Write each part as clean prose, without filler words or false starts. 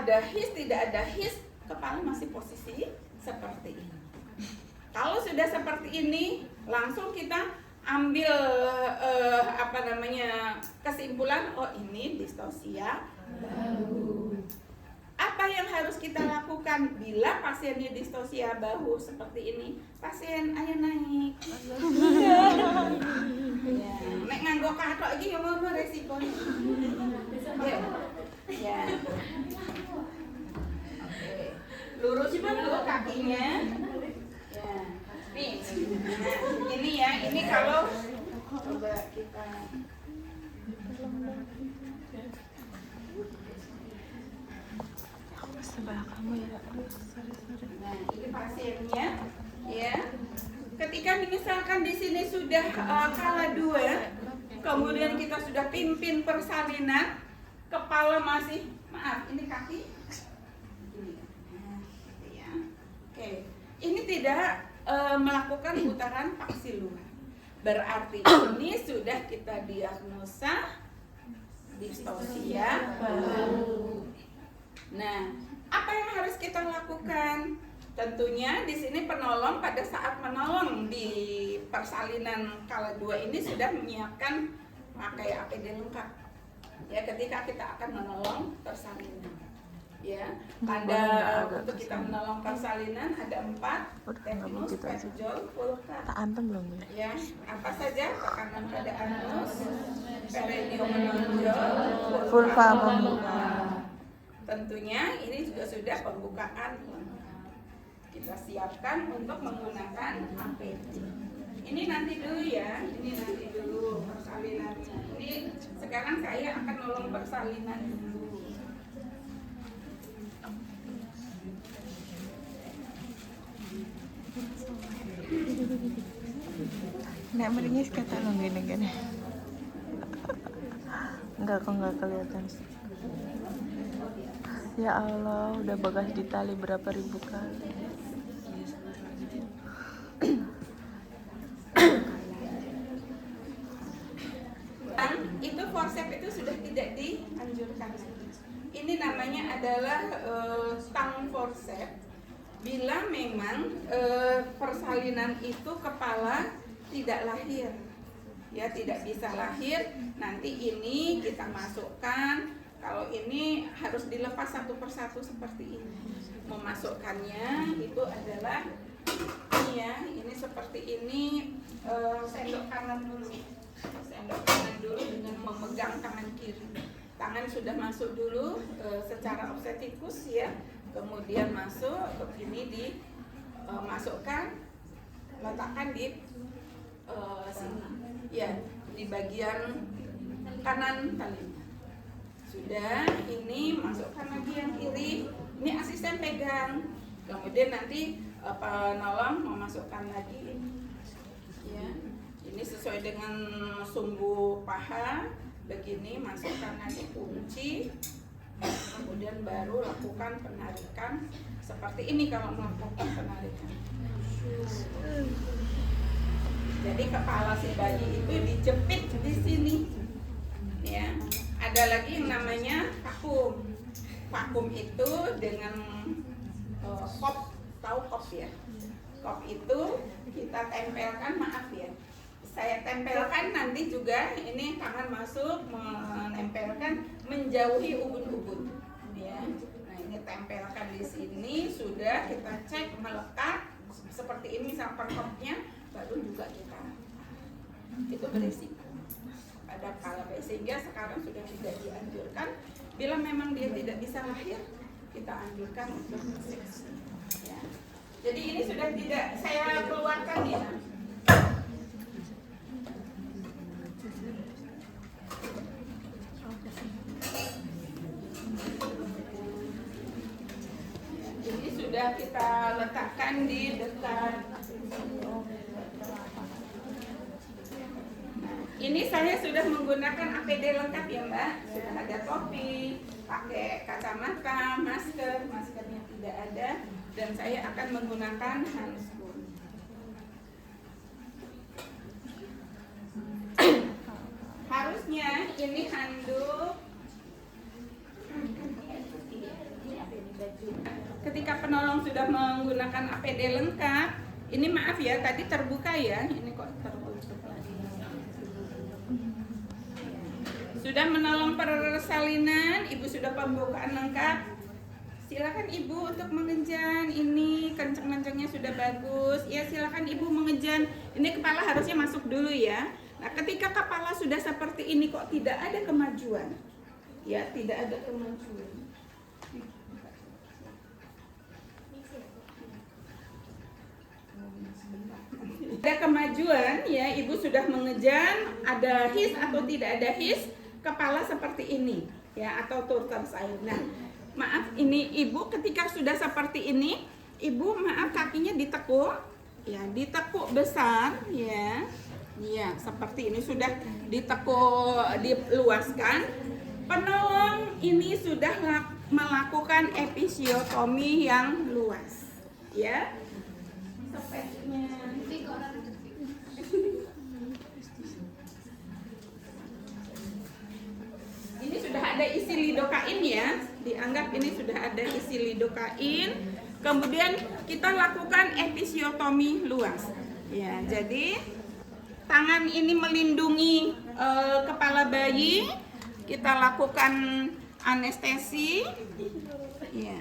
ada his, tidak ada his, kepala masih posisi seperti ini. Kalau sudah seperti ini, langsung kita ambil kesimpulan, oh ini distosia bahu. Apa yang harus kita lakukan bila pasiennya distosia bahu seperti ini? Pasien ayo naik. Ya, nek nganggo kathok iki yo ngono resikonya. Ya. Oke. Lurus dulu kakinya. Ya. Nih. Nah, ini ya, ini kalau coba kita sebelah kamu ya. Sorry. Nah, ini pasiennya ya. Ketika misalkan di sini sudah kala 2, kemudian kita sudah pimpin persalinan, kepala masih, maaf, ini kaki. Ini. Nah, ya. Oke. Ini tidak melakukan putaran paksiluar. Berarti ini sudah kita diagnosa distosia bahu. Nah, apa yang harus kita lakukan? Tentunya di sini penolong pada saat menolong di persalinan kala 2 ini sudah menyiapkan pakai APD lengkap. Ya, ketika kita akan menolong persalinan. Ya, ada untuk kita menolong persalinan ada 4 teknus, pepjol, pulka. Tak antem belum ya? Ya, apa saja tekanan pada anus, perineum menonjol, Vulva membuka. Tentunya ini juga sudah pembukaan. Kita siapkan untuk menggunakan APD. Ini nanti dulu ya, ini nanti dulu persalinannya. Ini sekarang saya akan nolong persalinan dulu. Nek meringis kata lo gini. Enggak, kok nggak kelihatan. Ya Allah, udah bekas ditali berapa ribu kali. Itu forceps itu sudah tidak dianjurkan. Ini namanya adalah tang forceps. Bila memang persalinan itu kepala tidak lahir, ya tidak bisa lahir, nanti ini kita masukkan. Kalau ini harus dilepas satu persatu seperti ini. Memasukkannya itu adalah ini ya, ini seperti ini, sendok kanan dulu. Sendok kanan dulu dengan memegang tangan kiri. Tangan sudah masuk dulu secara obstetrikus ya. Kemudian masuk begini dimasukkan, letakkan di sini. Ya, di bagian kanan talinya. Sudah, ini masukkan lagi yang kiri. Ini asisten pegang. Kemudian nanti penolong memasukkan lagi. Ya, ini sesuai dengan sumbu paha. Begini, masukkan lagi kunci. Kemudian baru lakukan penarikan seperti ini kalau melakukan penarikan. Jadi kepala si bayi itu dijepit di sini. Ya. Ada lagi yang namanya vakum. Vakum itu dengan kop, tahu kop ya? Kop itu kita tempelkan, maaf ya. Saya tempelkan nanti juga ini tangan masuk menempelkan menjauhi ubun-ubun. Ya. Nah, ini tempelkan di sini, sudah kita cek melekat seperti ini sampai kopnya, baru juga kita. Itu berisiko pada kala bayi, sehingga sekarang sudah tidak dianjurkan. Bila memang dia tidak bisa lahir, kita anjurkan untuk seksi. Ya. Jadi ini sudah tidak saya keluarkan ya. Ini sudah kita letakkan di dekat. Ini saya sudah menggunakan APD lengkap ya Mbak. Sudah ada topi, pakai kacamata, maskernya tidak ada, dan saya akan menggunakan handscoon. Harusnya ini handuk Ketika penolong sudah menggunakan APD lengkap, ini maaf ya, tadi terbuka ya, ini kok tertutup lagi. Sudah menolong persalinan, Ibu sudah pembukaan lengkap. Silakan Ibu untuk mengejan, ini kenceng-kencengnya sudah bagus. Ya silakan Ibu mengejan. Ini kepala harusnya masuk dulu ya. Nah ketika kepala sudah seperti ini kok tidak ada kemajuan, ya tidak ada kemajuan. Ada kemajuan ya, Ibu sudah mengejan, ada his atau tidak ada his, kepala seperti ini ya, atau turtle side. Nah maaf, ini Ibu ketika sudah seperti ini, Ibu maaf kakinya ditekuk, ya ditekuk besar, ya, ya seperti ini sudah ditekuk, diluaskan. Penolong ini sudah melakukan episiotomi yang luas, ya. Speknya. Ini sudah ada isi lidokain ya, dianggap ini sudah ada isi lidokain. Kemudian kita lakukan episiotomi luas. Ya, jadi tangan ini melindungi kepala bayi. Kita lakukan anestesi. Ya.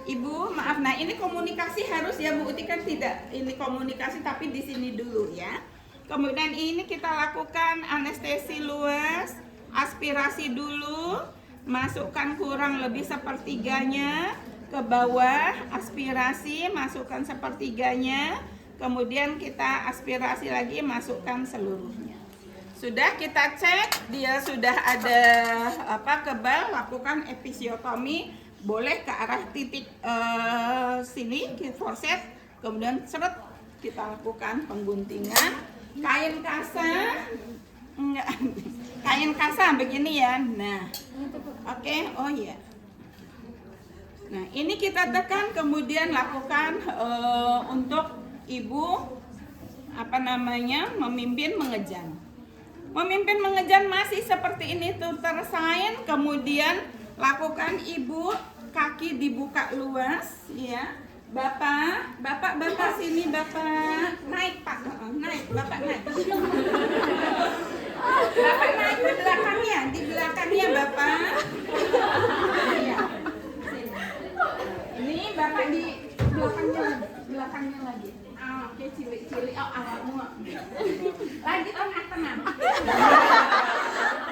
Ibu, maaf, nah ini komunikasi harus ya Bu Uti, kan tidak ini komunikasi tapi di sini dulu ya. Kemudian ini kita lakukan anestesi luas. Aspirasi dulu, masukkan kurang lebih sepertiganya ke bawah, aspirasi, masukkan sepertiganya, kemudian kita aspirasi lagi, masukkan seluruhnya. Sudah kita cek, dia sudah ada kebal, lakukan episiotomi, boleh ke arah titik sini, forceps, kemudian seret, kita lakukan pengguntingan, kain kasa. Enggak, kain kasa begini ya. Nah, oke, oh iya. Nah, ini kita tekan, kemudian lakukan untuk Ibu memimpin mengejan. Memimpin mengejan masih seperti ini tuh tersain, kemudian lakukan Ibu kaki dibuka luas, ya. Bapak sini Bapak, naik Pak, naik, Bapak naik. Bapak naik di belakangnya Bapak. Iya. Ini Bapak di belakangnya lagi. Oke, cilik-cilik, awakmu. Lagi tengah-tengah.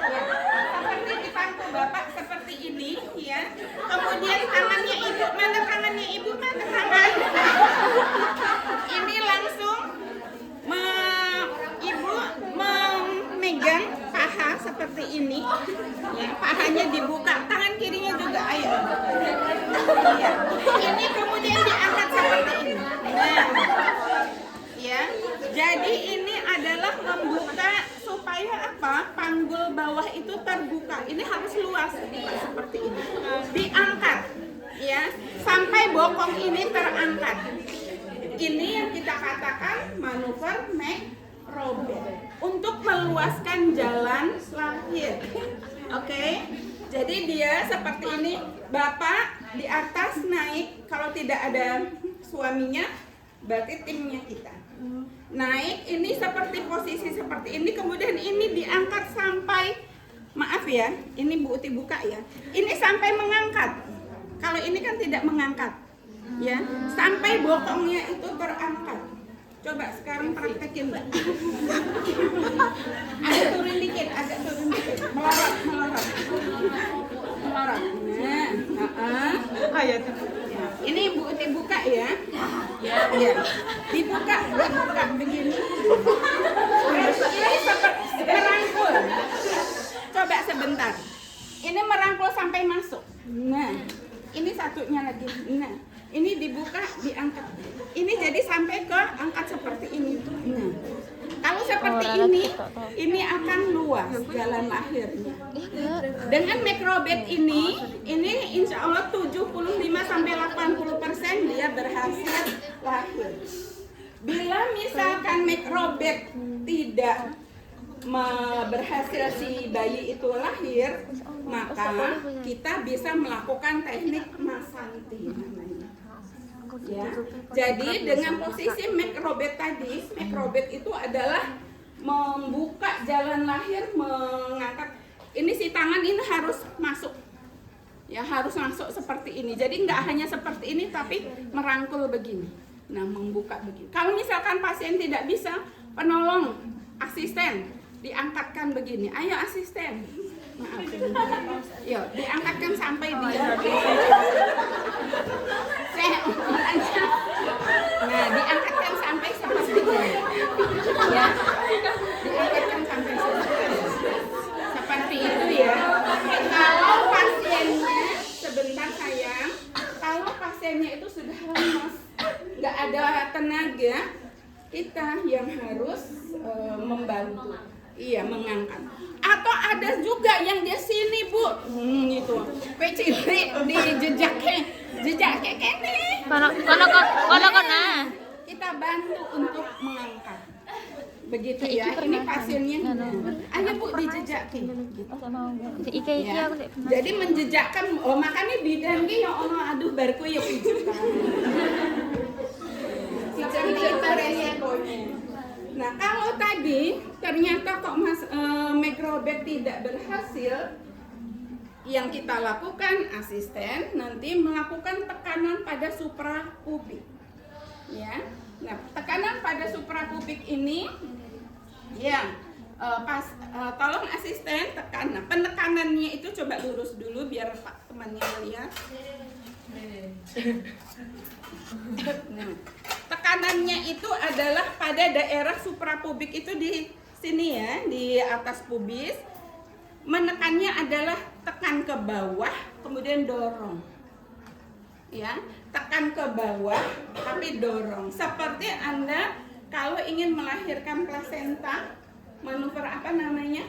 Ya. Seperti di pangku Bapak seperti ini, ya. Kemudian tangannya Ibu, mana tangannya Ibu, mana tangan? Ini langsung Ibu memegang paha seperti ini, ya, pahanya dibuka, tangan kirinya juga, ayo. Ya. Ini kemudian diangkat seperti ini. Nah, ya, jadi ini adalah membuka supaya apa? Panggul bawah itu terbuka. Ini harus luas, seperti ini. Diangkat, ya, sampai bokong ini terangkat. Ini yang kita katakan manuver Macrobius untuk meluaskan jalan lahir. Oke, jadi dia seperti ini. Bapak di atas naik, kalau tidak ada suaminya, berarti timnya kita. Naik, ini seperti posisi seperti ini, kemudian ini diangkat sampai, maaf ya, ini Bu Uti buka ya. Ini sampai mengangkat. Kalau ini kan tidak mengangkat. Ya, sampai bokongnya itu terangkat. Coba sekarang praktekin Mbak. Agak turun dikit. Melorot. Nah, ini Bu Uti buka ya. Ya. Dibuka begini. Ini seperti merangkul. Coba sebentar. Ini merangkul sampai masuk. Nah, ini satunya lagi. Nah, ini dibuka, diangkat. Ini jadi sampai ke angkat seperti ini. Nah, kalau seperti ini akan luas jalan lahirnya. Dengan Macrobed ini insya Allah 75-80% dia berhasil lahir. Bila misalkan Macrobed tidak berhasil si bayi itu lahir, maka kita bisa melakukan teknik massage. Masanti namanya. Ya. Jadi dengan posisi macrobed tadi, macrobed itu adalah membuka jalan lahir, mengangkat. Ini si tangan ini harus masuk. Ya, harus masuk seperti ini. Jadi nggak hanya seperti ini tapi merangkul begini. Nah, membuka begini. Kalau misalkan pasien tidak bisa, penolong asisten diangkatkan begini. Ayo asisten. Maaf. Yuk, diangkatkan sampai dia. Nah, diangkatkan sampai seperti ini. Ya. Diangkatkan sampai seperti itu ya. Kalau pasiennya sebentar sayang, kalau pasiennya itu sudah lemas, nggak ada tenaga, kita yang harus membantu. Iya, mengangkat. Atau ada juga yang di sini, Bu. Itu. Pecili di jejak kene. Kono nah. Kita bantu untuk mengangkat. Begitu ya. Ini pasiennya. Ayo Bu dijejak. Ya. Jadi menjejakkan, makanya bidan ki ya Allah, aduh barku ya pijutan. Kita resikonya. Nah, kalau tadi ternyata kok macrobed tidak berhasil, yang kita lakukan asisten nanti melakukan tekanan pada suprapubik. Ya. Nah, tekanan pada suprapubik ini ya tolong asisten tekan. Nah, penekanannya itu coba lurus dulu biar Pak temannya lihat. Nah, tekanannya itu adalah pada daerah suprapubik itu di sini ya, di atas pubis. Menekannya adalah tekan ke bawah, kemudian dorong. Ya, tekan ke bawah tapi dorong. Seperti Anda kalau ingin melahirkan plasenta, manuver apa namanya?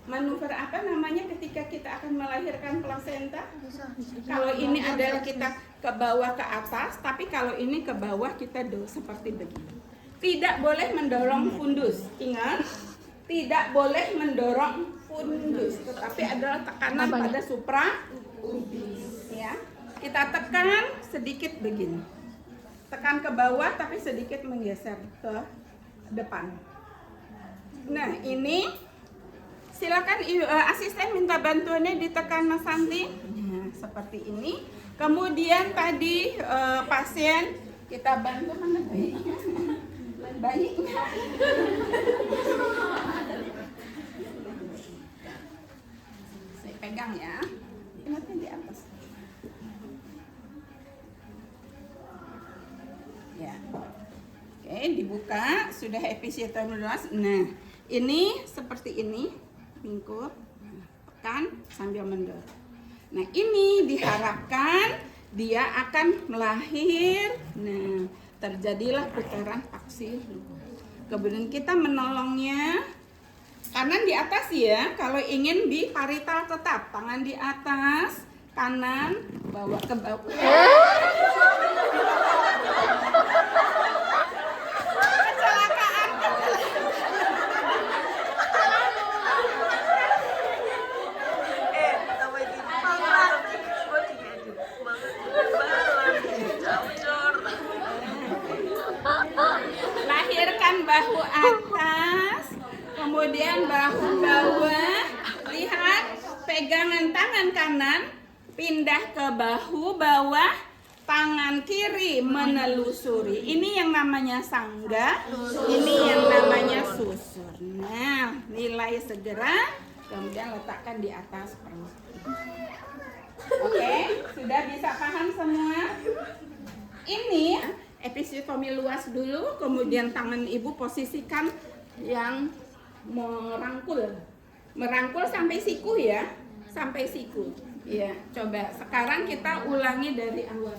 Manuver apa namanya ketika kita akan melahirkan plasenta? Kalau ini adalah kita ke bawah ke atas, tapi kalau ini ke bawah kita seperti begini. Tidak boleh mendorong fundus. Ingat, tidak boleh mendorong fundus, tetapi adalah tekanan pada suprapubis. Ya, kita tekan sedikit begini. Tekan ke bawah tapi sedikit menggeser ke depan. Nah, ini silakan asisten minta bantuannya ditekan Mas Santi. Nah, seperti ini. Kemudian tadi pasien kita bantu mana bayinya? Bayinya. Saya pegang ya. Ingatnya di atas. Ya. Oke, dibuka, sudah episiotomi luas. Nah, ini seperti ini, bingkuk, tekan sambil mendorong. Nah, ini diharapkan dia akan melahir. Nah, terjadilah putaran aksi. Kemudian kita menolongnya. Kanan di atas ya, kalau ingin di parital tetap, tangan di atas, kanan bawa ke bawah. Lahirkan bahu atas, kemudian bahu bawah. Lihat pegangan tangan kanan pindah ke bahu bawah, tangan kiri menelusuri. Ini yang namanya sangga, ini yang namanya susur. Nah, nilai segera, kemudian letakkan di atas perut. Oke, sudah bisa paham semua? Ini episiotomi luas dulu, kemudian tangan ibu posisikan yang merangkul sampai siku ya, sampai siku. Ya, coba sekarang kita ulangi dari awal.